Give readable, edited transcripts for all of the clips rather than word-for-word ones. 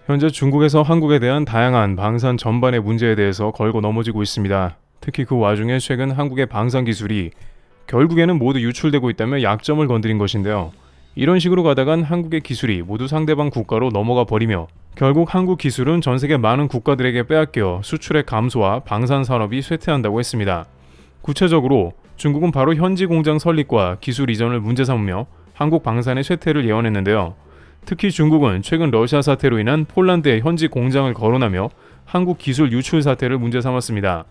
현재 중국에서 한국에 대한 다양한 방산 전반의 문제에 대해서 걸고 넘어지고 있습니다. 특히 그 와중에 최근 한국의 방산 기술이 결국에는 모두 유출되고 있다며 약점을 건드린 것인데요. 이런 식으로 가다간 한국의 기술이 모두 상대방 국가로 넘어가 버리며 결국 한국 기술은 전 세계 많은 국가들에게 빼앗겨 수출의 감소와 방산 산업이 쇠퇴한다고 했습니다. 구체적으로 중국은 바로 현지 공장 설립과 기술 이전을 문제 삼으며 한국 방산의 쇠퇴를 예언했는데요. 특히 중국은 최근 러시아 사태로 인한 폴란드의 현지 공장을 거론하며 한국 기술 유출 사태를 문제 삼았습니다.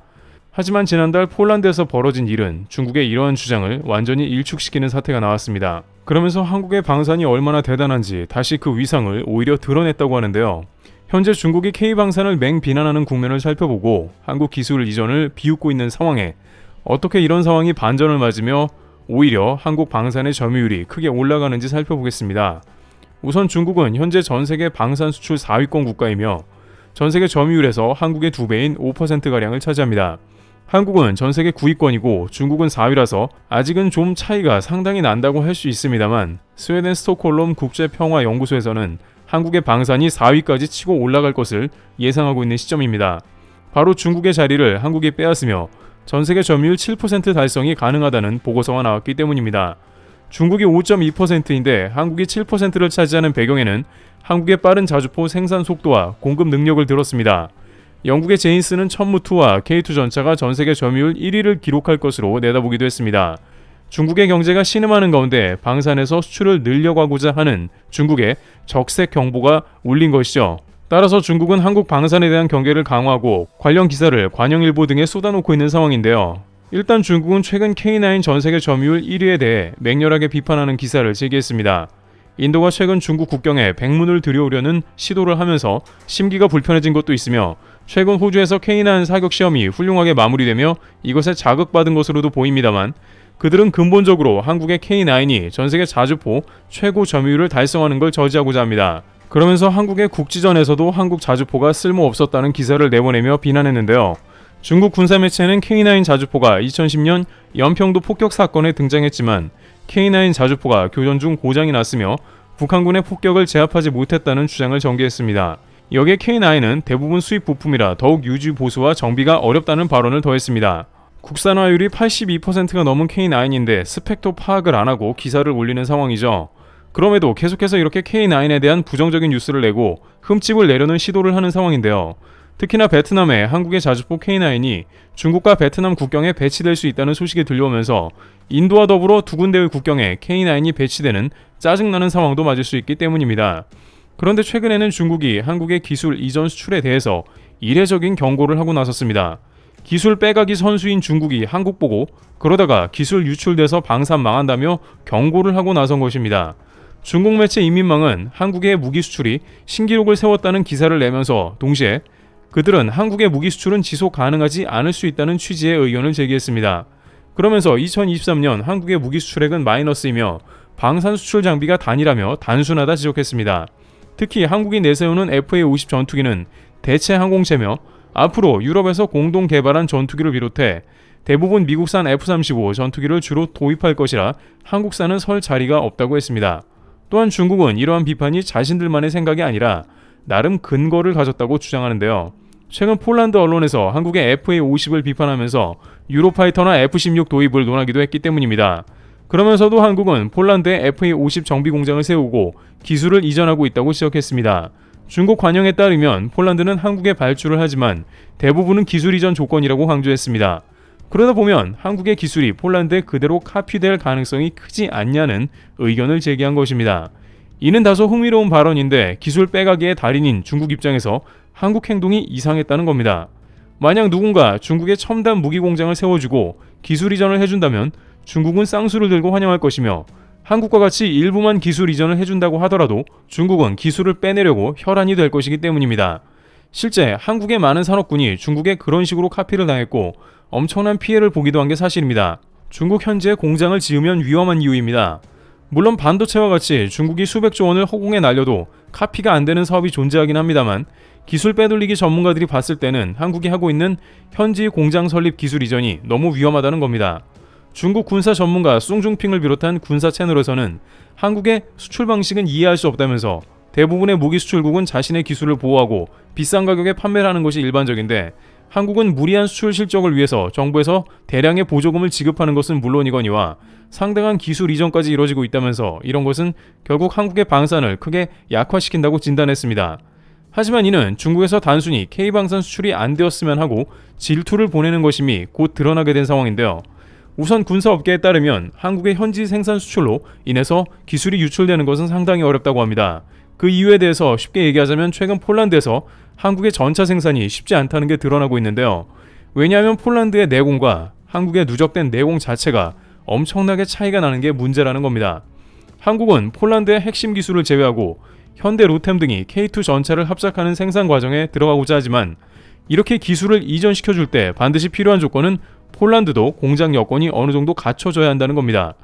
하지만 지난달 폴란드에서 벌어진 일은 중국의 이러한 주장을 완전히 일축시키는 사태가 나왔습니다. 그러면서 한국의 방산이 얼마나 대단한지 다시 그 위상을 오히려 드러냈다고 하는데요. 현재 중국이 K방산을 맹비난하는 국면을 살펴보고 한국 기술 이전을 비웃고 있는 상황에 어떻게 이런 상황이 반전을 맞으며 오히려 한국 방산의 점유율이 크게 올라가는지 살펴보겠습니다. 우선 중국은 현재 전세계 방산 수출 4위권 국가이며 전세계 점유율에서 한국의 2배인 5%가량을 차지합니다. 한국은 전세계 9위권이고 중국은 4위라서 아직은 좀 차이가 상당히 난다고 할 수 있습니다만 스웨덴 스톡홀름 국제평화연구소에서는 한국의 방산이 4위까지 치고 올라갈 것을 예상하고 있는 시점입니다. 바로 중국의 자리를 한국이 빼앗으며 전세계 점유율 7% 달성이 가능하다는 보고서가 나왔기 때문입니다. 중국이 5.2%인데 한국이 7%를 차지하는 배경에는 한국의 빠른 자주포 생산 속도와 공급 능력을 들었습니다. 영국의 제인스는 천무2와 K2 전차가 전세계 점유율 1위를 기록할 것으로 내다보기도 했습니다. 중국의 경제가 신음하는 가운데 방산에서 수출을 늘려가고자 하는 중국의 적색 경보가 울린 것이죠. 따라서 중국은 한국 방산에 대한 경계를 강화하고 관련 기사를 관영일보 등에 쏟아놓고 있는 상황인데요. 일단 중국은 최근 K9 전세계 점유율 1위에 대해 맹렬하게 비판하는 기사를 제기했습니다. 인도가 최근 중국 국경에 백문을 들여오려는 시도를 하면서 심기가 불편해진 것도 있으며 최근 호주에서 K9 사격 시험이 훌륭하게 마무리되며 이것에 자극받은 것으로도 보입니다만 그들은 근본적으로 한국의 K9이 전세계 자주포 최고 점유율을 달성하는 걸 저지하고자 합니다. 그러면서 한국의 국지전에서도 한국 자주포가 쓸모없었다는 기사를 내보내며 비난했는데요. 중국 군사매체는 K9 자주포가 2010년 연평도 폭격 사건에 등장했지만 K9 자주포가 교전 중 고장이 났으며 북한군의 폭격을 제압하지 못했다는 주장을 전개했습니다. 여기에 K9은 대부분 수입 부품이라 더욱 유지 보수와 정비가 어렵다는 발언을 더했습니다. 국산화율이 82%가 넘은 K9인데 스펙도 파악을 안하고 기사를 올리는 상황이죠. 그럼에도 계속해서 이렇게 K9에 대한 부정적인 뉴스를 내고 흠집을 내려는 시도를 하는 상황인데요. 특히나 베트남에 한국의 자주포 K9이 중국과 베트남 국경에 배치될 수 있다는 소식이 들려오면서 인도와 더불어 두 군데의 국경에 K9이 배치되는 짜증나는 상황도 맞을 수 있기 때문입니다. 그런데 최근에는 중국이 한국의 기술 이전 수출에 대해서 이례적인 경고를 하고 나섰습니다. 기술 빼가기 선수인 중국이 한국 보고 그러다가 기술 유출돼서 방산 망한다며 경고를 하고 나선 것입니다. 중국 매체 인민망은 한국의 무기 수출이 신기록을 세웠다는 기사를 내면서 동시에 그들은 한국의 무기 수출은 지속 가능하지 않을 수 있다는 취지의 의견을 제기했습니다. 그러면서 2023년 한국의 무기 수출액은 마이너스이며 방산 수출 장비가 단일하며 단순하다 지적했습니다. 특히 한국이 내세우는 FA-50 전투기는 대체 항공체며 앞으로 유럽에서 공동 개발한 전투기를 비롯해 대부분 미국산 F-35 전투기를 주로 도입할 것이라 한국산은 설 자리가 없다고 했습니다. 또한 중국은 이러한 비판이 자신들만의 생각이 아니라 나름 근거를 가졌다고 주장하는데요. 최근 폴란드 언론에서 한국의 FA-50을 비판하면서 유로파이터나 F-16 도입을 논하기도 했기 때문입니다. 그러면서도 한국은 폴란드에 FA-50 정비 공장을 세우고 기술을 이전하고 있다고 지적했습니다. 중국 관영에 따르면 폴란드는 한국에 발주를 하지만 대부분은 기술 이전 조건이라고 강조했습니다. 그러다 보면 한국의 기술이 폴란드에 그대로 카피될 가능성이 크지 않냐는 의견을 제기한 것입니다. 이는 다소 흥미로운 발언인데 기술 빼가기의 달인인 중국 입장에서 한국 행동이 이상했다는 겁니다. 만약 누군가 중국에 첨단 무기 공장을 세워주고 기술 이전을 해준다면 중국은 쌍수를 들고 환영할 것이며 한국과 같이 일부만 기술 이전을 해준다고 하더라도 중국은 기술을 빼내려고 혈안이 될 것이기 때문입니다. 실제 한국의 많은 산업군이 중국에 그런 식으로 카피를 당했고 엄청난 피해를 보기도 한 게 사실입니다. 중국 현지에 공장을 지으면 위험한 이유입니다. 물론 반도체와 같이 중국이 수백조 원을 허공에 날려도 카피가 안 되는 사업이 존재하긴 합니다만 기술 빼돌리기 전문가들이 봤을 때는 한국이 하고 있는 현지 공장 설립 기술 이전이 너무 위험하다는 겁니다. 중국 군사 전문가 숭중핑을 비롯한 군사 채널에서는 한국의 수출 방식은 이해할 수 없다면서 대부분의 무기 수출국은 자신의 기술을 보호하고 비싼 가격에 판매를 하는 것이 일반적인데, 한국은 무리한 수출 실적을 위해서 정부에서 대량의 보조금을 지급하는 것은 물론이거니와 상당한 기술 이전까지 이루어지고 있다면서 이런 것은 결국 한국의 방산을 크게 약화시킨다고 진단했습니다. 하지만 이는 중국에서 단순히 K방산 수출이 안 되었으면 하고 질투를 보내는 것임이 곧 드러나게 된 상황인데요. 우선 군사업계에 따르면 한국의 현지 생산 수출로 인해서 기술이 유출되는 것은 상당히 어렵다고 합니다. 그 이유에 대해서 쉽게 얘기하자면 최근 폴란드에서 한국의 전차 생산이 쉽지 않다는 게 드러나고 있는데요. 왜냐하면 폴란드의 내공과 한국의 누적된 내공 자체가 엄청나게 차이가 나는 게 문제라는 겁니다. 한국은 폴란드의 핵심 기술을 제외하고 현대 로템 등이 K2 전차를 합작하는 생산 과정에 들어가고자 하지만, 이렇게 기술을 이전시켜줄 때 반드시 필요한 조건은 폴란드도 공장 여건이 어느 정도 갖춰져야 한다는 겁니다.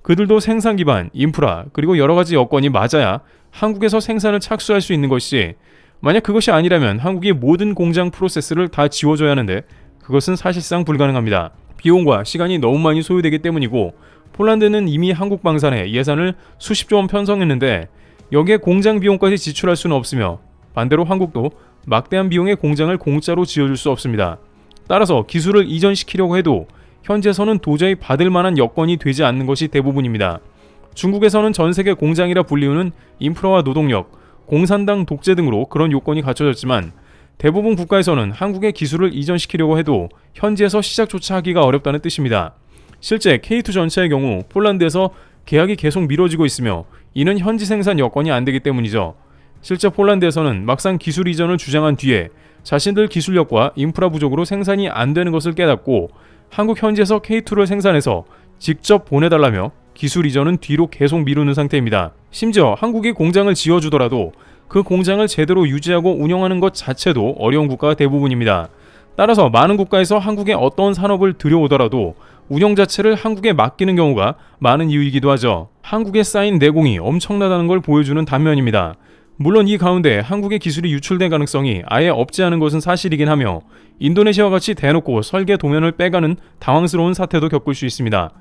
그들도 생산 기반, 인프라, 그리고 여러 가지 여건이 맞아야 한국에서 생산을 착수할 수 있는 것이지, 만약 그것이 아니라면 한국이 모든 공장 프로세스를 다 지워줘야 하는데 그것은 사실상 불가능합니다. 비용과 시간이 너무 많이 소요되기 때문이고, 폴란드는 이미 한국 방산에 예산을 수십조 원 편성했는데 여기에 공장 비용까지 지출할 수는 없으며, 반대로 한국도 막대한 비용의 공장을 공짜로 지어줄 수 없습니다. 따라서 기술을 이전시키려고 해도 현지에서는 도저히 받을 만한 여건이 되지 않는 것이 대부분입니다. 중국에서는 전 세계 공장이라 불리우는 인프라와 노동력, 공산당 독재 등으로 그런 요건이 갖춰졌지만, 대부분 국가에서는 한국의 기술을 이전시키려고 해도 현지에서 시작조차 하기가 어렵다는 뜻입니다. 실제 K2 전차의 경우 폴란드에서 계약이 계속 미뤄지고 있으며 이는 현지 생산 여건이 안 되기 때문이죠. 실제 폴란드에서는 막상 기술 이전을 주장한 뒤에 자신들 기술력과 인프라 부족으로 생산이 안 되는 것을 깨닫고 한국 현지에서 K2를 생산해서 직접 보내달라며 기술 이전은 뒤로 계속 미루는 상태입니다. 심지어 한국이 공장을 지어주더라도 그 공장을 제대로 유지하고 운영하는 것 자체도 어려운 국가가 대부분입니다. 따라서 많은 국가에서 한국의 어떤 산업을 들여오더라도 운영 자체를 한국에 맡기는 경우가 많은 이유이기도 하죠. 한국에 쌓인 내공이 엄청나다는 걸 보여주는 단면입니다. 물론 이 가운데 한국의 기술이 유출될 가능성이 아예 없지 않은 것은 사실이긴 하며, 인도네시아와 같이 대놓고 설계 도면을 빼가는 당황스러운 사태도 겪을 수 있습니다.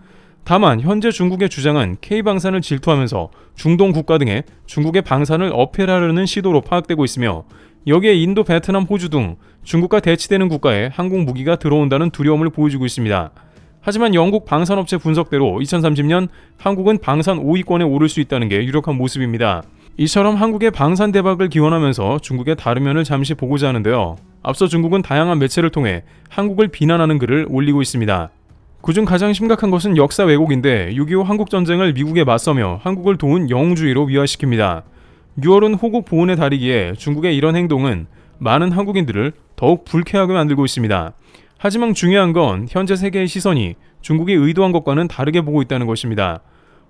다만 현재 중국의 주장은 K방산을 질투하면서 중동 국가 등에 중국의 방산을 어필하려는 시도로 파악되고 있으며, 여기에 인도, 베트남, 호주 등 중국과 대치되는 국가에 한국 무기가 들어온다는 두려움을 보여주고 있습니다. 하지만 영국 방산업체 분석대로 2030년 한국은 방산 5위권에 오를 수 있다는 게 유력한 모습입니다. 이처럼 한국의 방산 대박을 기원하면서 중국의 다른 면을 잠시 보고자 하는데요. 앞서 중국은 다양한 매체를 통해 한국을 비난하는 글을 올리고 있습니다. 그중 가장 심각한 것은 역사 왜곡인데, 6.25 한국전쟁을 미국에 맞서며 한국을 도운 영웅주의로 미화시킵니다. 6월은 호국 보훈의 달이기에 중국의 이런 행동은 많은 한국인들을 더욱 불쾌하게 만들고 있습니다. 하지만 중요한 건 현재 세계의 시선이 중국이 의도한 것과는 다르게 보고 있다는 것입니다.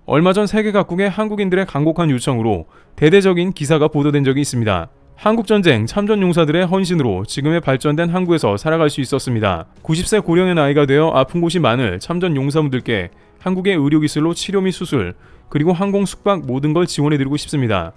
얼마 전 세계 각국의 한국인들의 간곡한 요청으로 대대적인 기사가 보도된 적이 있습니다. 한국전쟁 참전용사들의 헌신으로 지금의 발전된 한국에서 살아갈 수 있었습니다. 90세 고령의 나이가 되어 아픈 곳이 많을 참전용사분들께 한국의 의료기술로 치료 및 수술, 그리고 항공 숙박 모든 걸 지원해드리고 싶습니다.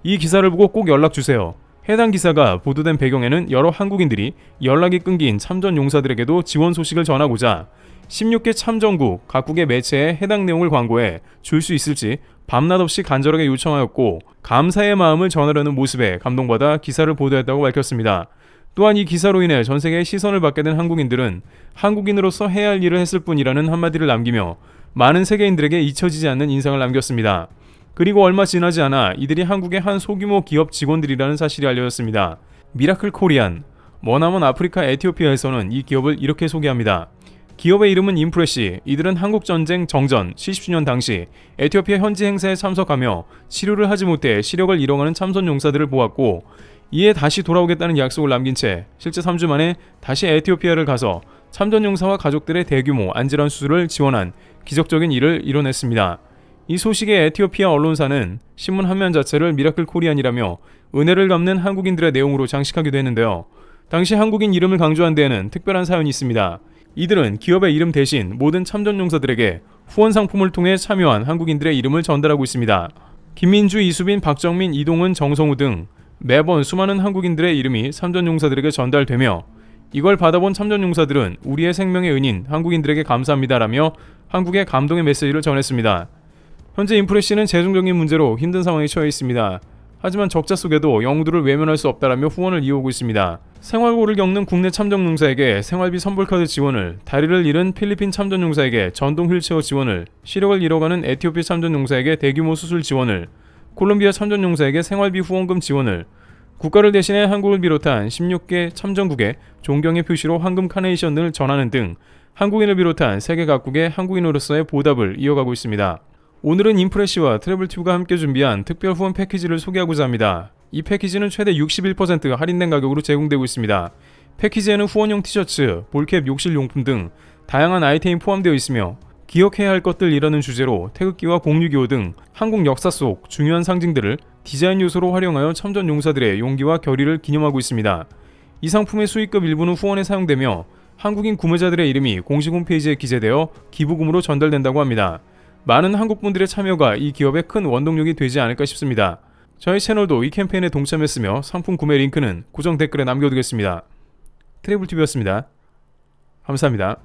이 기사를 보고 꼭 연락주세요. 해당 기사가 보도된 배경에는 여러 한국인들이 연락이 끊긴 참전용사들에게도 지원 소식을 전하고자 16개 참전국 각국의 매체에 해당 내용을 광고해 줄 수 있을지 밤낮 없이 간절하게 요청하였고, 감사의 마음을 전하려는 모습에 감동받아 기사를 보도했다고 밝혔습니다. 또한 이 기사로 인해 전 세계의 시선을 받게 된 한국인들은 한국인으로서 해야 할 일을 했을 뿐이라는 한마디를 남기며 많은 세계인들에게 잊혀지지 않는 인상을 남겼습니다. 그리고 얼마 지나지 않아 이들이 한국의 한 소규모 기업 직원들이라는 사실이 알려졌습니다. 미라클 코리안, 머나먼 아프리카 에티오피아에서는 이 기업을 이렇게 소개합니다. 기업의 이름은 인프레시. 이들은 한국전쟁 정전 70주년 당시 에티오피아 현지 행사에 참석하며 치료를 하지 못해 시력을 잃어가는 참전용사들을 보았고, 이에 다시 돌아오겠다는 약속을 남긴 채 실제 3주 만에 다시 에티오피아를 가서 참전용사와 가족들의 대규모 안질환 수술을 지원한 기적적인 일을 이뤄냈습니다. 이 소식에 에티오피아 언론사는 신문 한 면 자체를 미라클 코리안이라며 은혜를 갚는 한국인들의 내용으로 장식하기도 했는데요. 당시 한국인 이름을 강조한 데에는 특별한 사연이 있습니다. 이들은 기업의 이름 대신 모든 참전용사들에게 후원 상품을 통해 참여한 한국인들의 이름을 전달하고 있습니다. 김민주, 이수빈, 박정민, 이동은, 정성우 등 매번 수많은 한국인들의 이름이 참전용사들에게 전달되며, 이걸 받아본 참전용사들은 우리의 생명의 은인 한국인들에게 감사합니다라며 한국의 감동의 메시지를 전했습니다. 현재 인프레시는 재정적인 문제로 힘든 상황에 처해 있습니다. 하지만 적자 속에도 영웅들을 외면할 수 없다라며 후원을 이어오고 있습니다. 생활고를 겪는 국내 참전용사에게 생활비 선불카드 지원을, 다리를 잃은 필리핀 참전용사에게 전동 휠체어 지원을, 시력을 잃어가는 에티오피아 참전용사에게 대규모 수술 지원을, 콜롬비아 참전용사에게 생활비 후원금 지원을, 국가를 대신해 한국을 비롯한 16개 참전국에 존경의 표시로 황금 카네이션을 전하는 등 한국인을 비롯한 세계 각국의 한국인으로서의 보답을 이어가고 있습니다. 오늘은 인프레시와 트래블튜브가 함께 준비한 특별 후원 패키지를 소개하고자 합니다. 이 패키지는 최대 61% 할인된 가격으로 제공되고 있습니다. 패키지에는 후원용 티셔츠, 볼캡 욕실용품 등 다양한 아이템이 포함되어 있으며 기억해야 할 것들이라는 주제로 태극기와 공유기호 등 한국 역사 속 중요한 상징들을 디자인 요소로 활용하여 참전 용사들의 용기와 결의를 기념하고 있습니다. 이 상품의 수익금 일부는 후원에 사용되며 한국인 구매자들의 이름이 공식 홈페이지에 기재되어 기부금으로 전달된다고 합니다. 많은 한국분들의 참여가 이 기업의 큰 원동력이 되지 않을까 싶습니다. 저희 채널도 이 캠페인에 동참했으며 상품 구매 링크는 고정 댓글에 남겨두겠습니다. 트래블TV였습니다. 감사합니다.